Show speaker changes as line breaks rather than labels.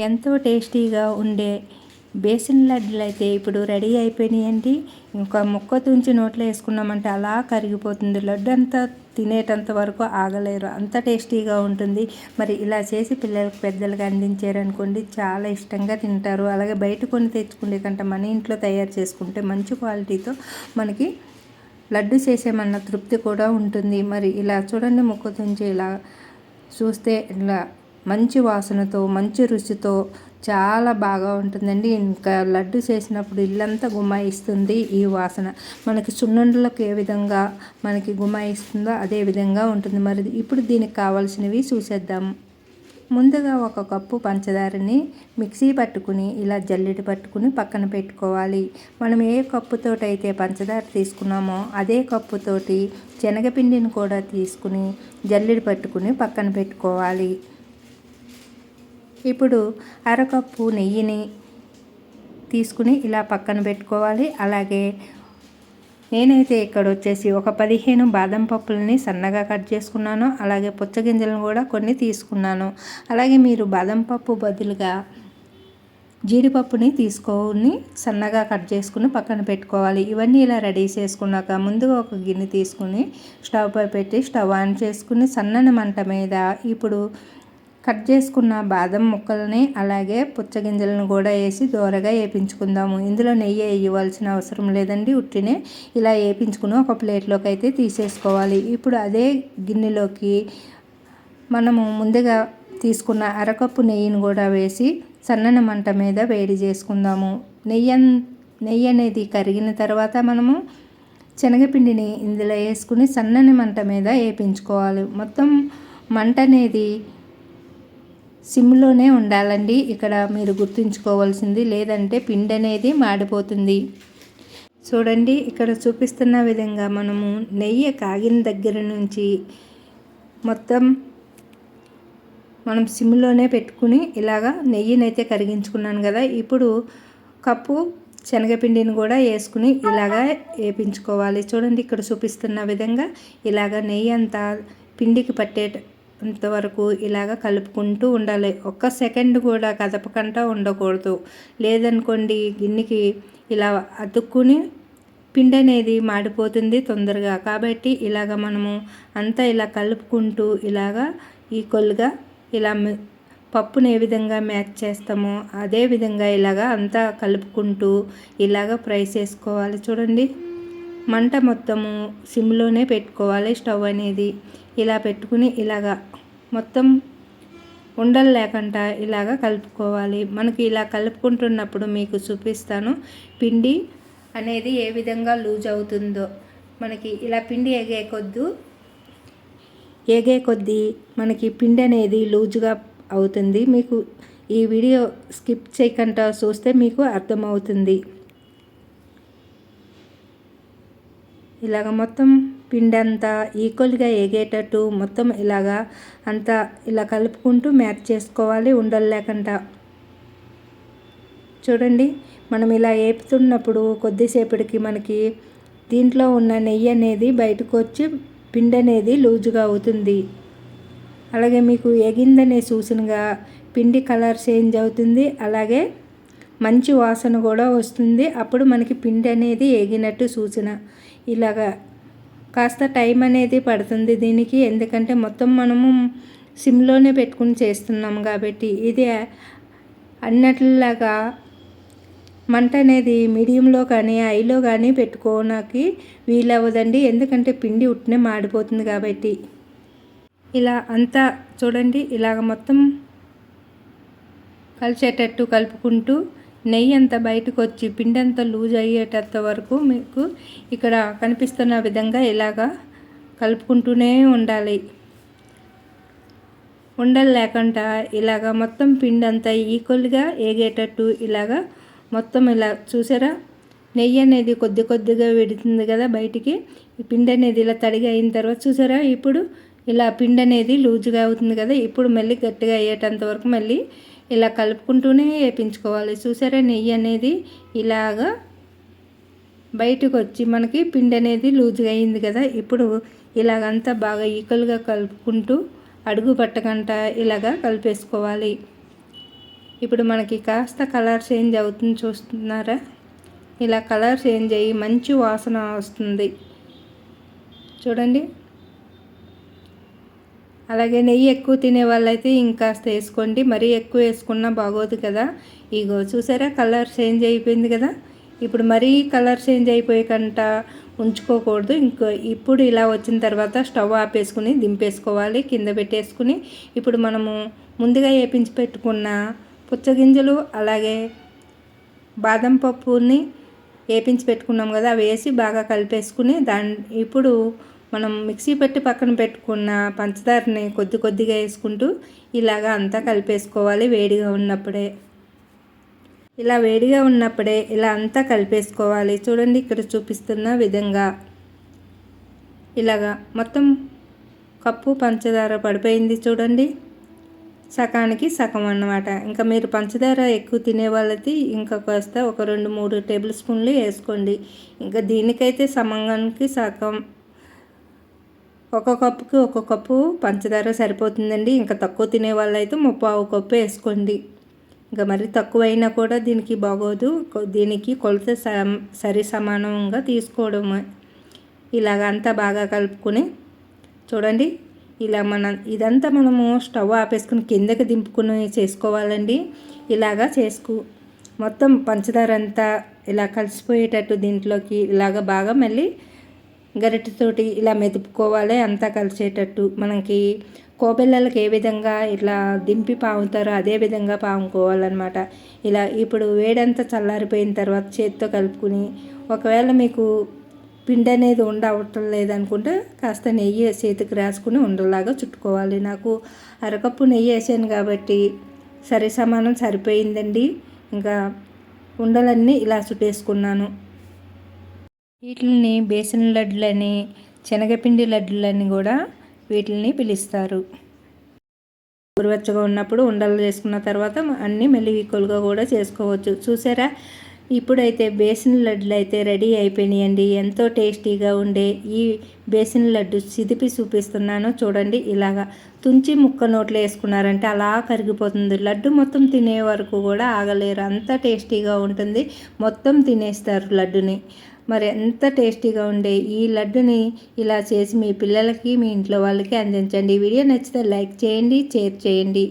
ఎంతో టేస్టీగా ఉండే బేసిన్ లడ్డులు అయితే ఇప్పుడు రెడీ అయిపోయినాయండి. ఇంకా ముక్క తుంచి నోట్లో వేసుకున్నామంటే అలా కరిగిపోతుంది. లడ్డు అంతా తినేటంత వరకు ఆగలేరు, అంత టేస్టీగా ఉంటుంది. మరి ఇలా చేసి పిల్లలకు పెద్దలకు అందించారనుకోండి చాలా ఇష్టంగా తింటారు. అలాగే బయట కొని తెచ్చుకునే కంటే మన ఇంట్లో తయారు చేసుకుంటే మంచి క్వాలిటీతో మనకి లడ్డు చేసేమన్న తృప్తి కూడా ఉంటుంది. మరి ఇలా చూడండి, ముక్క తుంచి ఇలా చూస్తే ఇలా మంచి వాసనతో మంచి రుచితో చాలా బాగా ఉంటుందండి. ఇంకా లడ్డు చేసినప్పుడు ఇల్లంతా గుమాయిస్తుంది ఈ వాసన. మనకి సున్నుండలకు ఏ విధంగా మనకి గుమాయిస్తుందో అదే విధంగా ఉంటుంది. మరి ఇప్పుడు దీనికి కావాల్సినవి చూసేద్దాం. ముందుగా 1 కప్పు పంచదారని మిక్సీ పట్టుకుని ఇలా జల్లెడ పట్టుకుని పక్కన పెట్టుకోవాలి. మనం ఏ కప్పుతోటి అయితే పంచదార తీసుకున్నామో అదే కప్పుతోటి శనగపిండిని కూడా తీసుకుని జల్లెడ పట్టుకుని పక్కన పెట్టుకోవాలి. ఇప్పుడు 1/2 కప్పు నెయ్యిని తీసుకుని ఇలా పక్కన పెట్టుకోవాలి. అలాగే నేనైతే ఇక్కడ వచ్చేసి ఒక 15 బాదం పప్పులని సన్నగా కట్ చేసుకున్నాను. అలాగే పుచ్చగింజలను కూడా కొన్ని తీసుకున్నాను. అలాగే మీరు బాదం పప్పు బదులుగా జీడిపప్పుని తీసుకొని సన్నగా కట్ చేసుకుని పక్కన పెట్టుకోవాలి. ఇవన్నీ ఇలా రెడీ చేసుకున్నాక ముందుగా ఒక గిన్నె తీసుకుని స్టవ్ పై పెట్టి స్టవ్ ఆన్ చేసుకుని సన్నని మంట మీద ఇప్పుడు కట్ చేసుకున్న బాదం ముక్కలని అలాగే పుచ్చగింజలను కూడా వేసి దోరగా వేపించుకుందాము. ఇందులో నెయ్యి వేయవలసిన అవసరం లేదండి, ఉట్టినే ఇలా వేపించుకుని ఒక ప్లేట్లోకి అయితే తీసేసుకోవాలి. ఇప్పుడు అదే గిన్నెలోకి మనము ముందుగా తీసుకున్న 1/2 కప్పు నెయ్యిని కూడా వేసి సన్నని మంట మీద వేడి చేసుకుందాము. నెయ్యి అనేది కరిగిన తర్వాత మనము శనగపిండిని ఇందులో వేసుకుని సన్నని మంట మీద వేపించుకోవాలి. మొత్తం మంట అనేది సిమ్లోనే ఉండాలండి. ఇక్కడ మీరు గుర్తుంచుకోవాల్సింది, లేదంటే పిండి అనేది మాడిపోతుంది. చూడండి, ఇక్కడ చూపిస్తున్న విధంగా మనము నెయ్యి కాగిన దగ్గర నుంచి మొత్తం మనం సిమ్లోనే పెట్టుకుని ఇలాగా నెయ్యినైతే కరిగించుకున్నాను కదా. ఇప్పుడు కప్పు శనగపిండిని కూడా వేసుకుని ఇలాగా వేపించుకోవాలి. చూడండి, ఇక్కడ చూపిస్తున్న విధంగా ఇలాగ నెయ్యి అంతా పిండికి పట్టేంతవరకు ఇలాగ కలుపుకుంటూ ఉండాలి. 1 సెకండ్ కూడా కదపకుండా ఉండకూడదు, లేదనుకోండి గిన్నెకి ఇలా అతుక్కుని పిండి అనేది మాడిపోతుంది తొందరగా. కాబట్టి ఇలాగ మనము అంతా ఇలా కలుపుకుంటూ ఇలాగా ఈక్వల్గా ఇలా పప్పును ఏ విధంగా మ్యాచ్ చేస్తామో అదే విధంగా ఇలాగా అంతా కలుపుకుంటూ ఇలాగ ఫ్రై చేసుకోవాలి. చూడండి, మంట మొత్తము సిమ్లోనే పెట్టుకోవాలి. స్టవ్ అనేది ఇలా పెట్టుకుని ఇలాగా మొత్తం ఉండలు లేకుండా ఇలాగ కలుపుకోవాలి. మనకి ఇలా కలుపుకుంటున్నప్పుడు మీకు చూపిస్తాను పిండి అనేది ఏ విధంగా లూజ్ అవుతుందో. మనకి ఇలా పిండి ఏగే కొద్దీ మనకి పిండి అనేది లూజుగా అవుతుంది. మీకు ఈ వీడియో స్కిప్ చేయకుండా చూస్తే మీకు అర్థమవుతుంది. ఇలాగ మొత్తం పిండి అంతా ఈక్వల్గా ఎగేటట్టు మొత్తం ఇలాగా అంతా ఇలా కలుపుకుంటూ మ్యాచ్ చేసుకోవాలి ఉండలు లేకుండా. చూడండి, మనం ఇలా వేపుతున్నప్పుడు కొద్దిసేపటికి మనకి దీంట్లో ఉన్న నెయ్యి అనేది బయటకు వచ్చి పిండి అనేది లూజుగా అవుతుంది. అలాగే మీకు ఎగిందనే సూచనగా పిండి కలర్ చేంజ్ అవుతుంది. అలాగే మంచి వాసన కూడా వస్తుంది. అప్పుడు మనకి పిండి అనేది ఎగినట్టు సూచన. ఇలాగా కాస్త టైం అనేది పడుతుంది దీనికి, ఎందుకంటే మొత్తం మనము సిమ్లోనే పెట్టుకుని చేస్తున్నాం కాబట్టి. ఇది అన్నట్లాగా మంట అనేది మీడియంలో కానీ హైలో కానీ పెట్టుకోవడానికి వీలవ్వదండి, ఎందుకంటే పిండి ఉట్టినే మాడిపోతుంది కాబట్టి. ఇలా అంతా చూడండి, ఇలాగ మొత్తం కలిసేటట్టు కలుపుకుంటూ నెయ్యి అంతా బయటకు వచ్చి పిండి అంతా లూజ్ అయ్యేటంత వరకు మీకు ఇక్కడ కనిపిస్తున్న విధంగా ఇలాగా కలుపుకుంటూనే ఉండాలి. ఉండలు లేకుండా ఇలాగ మొత్తం పిండి అంతా ఈక్వల్గా ఏగేటట్టు ఇలాగా మొత్తం ఇలా చూసారా, నెయ్యి అనేది కొద్దిగా విడుతుంది కదా బయటికి. ఈ పిండి అనేది ఇలా తడిగా అయిన తర్వాత చూసారా, ఇప్పుడు ఇలా పిండి అనేది లూజుగా అవుతుంది కదా. ఇప్పుడు మళ్ళీ గట్టిగా అయ్యేటంత వరకు మళ్ళీ ఇలా కలుపుకుంటూనే వేపించుకోవాలి. చూసారా, నెయ్యి అనేది ఇలాగా బయటకు వచ్చి మనకి పిండి అనేది లూజుగా అయింది కదా. ఇప్పుడు ఇలాగంతా బాగా ఈక్వల్గా కలుపుకుంటూ అడుగు పట్టకుండా ఇలాగా కలిపేసుకోవాలి. ఇప్పుడు మనకి కాస్త కలర్ చేంజ్ అవుతుంది, చూస్తున్నారా? ఇలా కలర్ చేంజ్ అయ్యి మంచి వాసన వస్తుంది చూడండి. అలాగే నెయ్యి ఎక్కువ తినే వాళ్ళైతే ఇంకాస్త వేసుకోండి, మరీ ఎక్కువ వేసుకున్నా బాగోదు కదా. ఇగో చూసారా, కలర్ చేంజ్ అయిపోయింది కదా. ఇప్పుడు మరీ కలర్ చేంజ్ అయిపోయేకంట ఉంచుకోకూడదు. ఇప్పుడు ఇలా వచ్చిన తర్వాత స్టవ్ ఆపేసుకుని దింపేసుకోవాలి, కింద పెట్టేసుకుని. ఇప్పుడు మనము ముందుగా వేపించి పెట్టుకున్న పుచ్చగింజలు అలాగే బాదం పప్పుని వేపించి పెట్టుకున్నాం కదా, అవి వేసి బాగా కలిపేసుకుని ఇప్పుడు మనం మిక్సీ పెట్టి పక్కన పెట్టుకున్న పంచదారని కొద్ది కొద్దిగా వేసుకుంటూ ఇలాగా అంతా కలిపేసుకోవాలి. వేడిగా ఉన్నప్పుడే ఇలా అంతా కలిపేసుకోవాలి. చూడండి, ఇక్కడ చూపిస్తున్న విధంగా ఇలాగా మొత్తం కప్పు పంచదార పడిపోయింది చూడండి, సకానికి సగం అన్నమాట. ఇంకా మీరు పంచదార ఎక్కువ తినే వాళ్ళది ఇంకా కాస్త ఒక 2-3 టేబుల్ స్పూన్లు వేసుకోండి. ఇంకా దీనికైతే సమంగానికి సగం, ఒక కప్పుకి ఒక కప్పు పంచదార సరిపోతుందండి. ఇంకా తక్కువ తినే వాళ్ళైతే 3/4 కప్పు వేసుకోండి. ఇంకా మరి తక్కువైనా కూడా దీనికి బాగోదు, దీనికి కొలత సరి సమానంగా తీసుకోవడమే. ఇలాగ అంతా బాగా కలుపుకొని చూడండి, ఇలా ఇదంతా మనము స్టవ్ ఆపేసుకుని కిందకి దింపుకుని చేసుకోవాలండి. ఇలాగా మొత్తం పంచదార అంతా ఇలా కలిసిపోయేటట్టు దీంట్లోకి ఇలాగ బాగా మళ్ళీ గరిటెతోటి ఇలా మెదుపుకోవాలి, అంతా కలిసేటట్టు. మనకి కోబెల్లలకి ఏ విధంగా ఇట్లా దింపి పాముతారో అదే విధంగా పాముకోవాలన్నమాట. ఇలా ఇప్పుడు వేడంతా చల్లారిపోయిన తర్వాత చేతితో కలుపుకుని, ఒకవేళ మీకు పిండి అనేది ఉండవటం లేదనుకుంటే కాస్త నెయ్యి చేతికి రాసుకుని ఉండలాగా చుట్టుకోవాలి. నాకు అరకప్పు నెయ్యి వేసాను కాబట్టి సమానం సరిపోయిందండి. ఇంకా ఉండలన్నీ ఇలా చుట్టేసుకున్నాను. వీటిని బేసన్ లడ్డులని, శనగపిండి లడ్డులని కూడా వీటిని పిలుస్తారు. గోరువెచ్చగా ఉన్నప్పుడు ఉండలు చేసుకున్న తర్వాత అన్నీ మళ్ళీ ఈక్వల్గా కూడా చేసుకోవచ్చు. చూసారా, ఇప్పుడైతే బేసన్ లడ్డులు అయితే రెడీ అయిపోయినాయండి. ఎంతో టేస్టీగా ఉండే ఈ బేసన్ లడ్డు చిదిపి చూపిస్తున్నాను చూడండి. ఇలాగా తుంచి ముక్క నోట్లో వేసుకున్నారంటే అలా కరిగిపోతుంది. లడ్డు మొత్తం తినే వరకు కూడా ఆగలేరు, అంత టేస్టీగా ఉంటుంది. మొత్తం తినేస్తారు లడ్డుని. మరి ఎంత టేస్టీగా ఉండే ఈ లడ్డుని ఇలా చేసి మీ పిల్లలకి, మీ ఇంట్లో వాళ్ళకి అందించండి. వీడియో నచ్చితే లైక్ చేయండి, షేర్ చేయండి.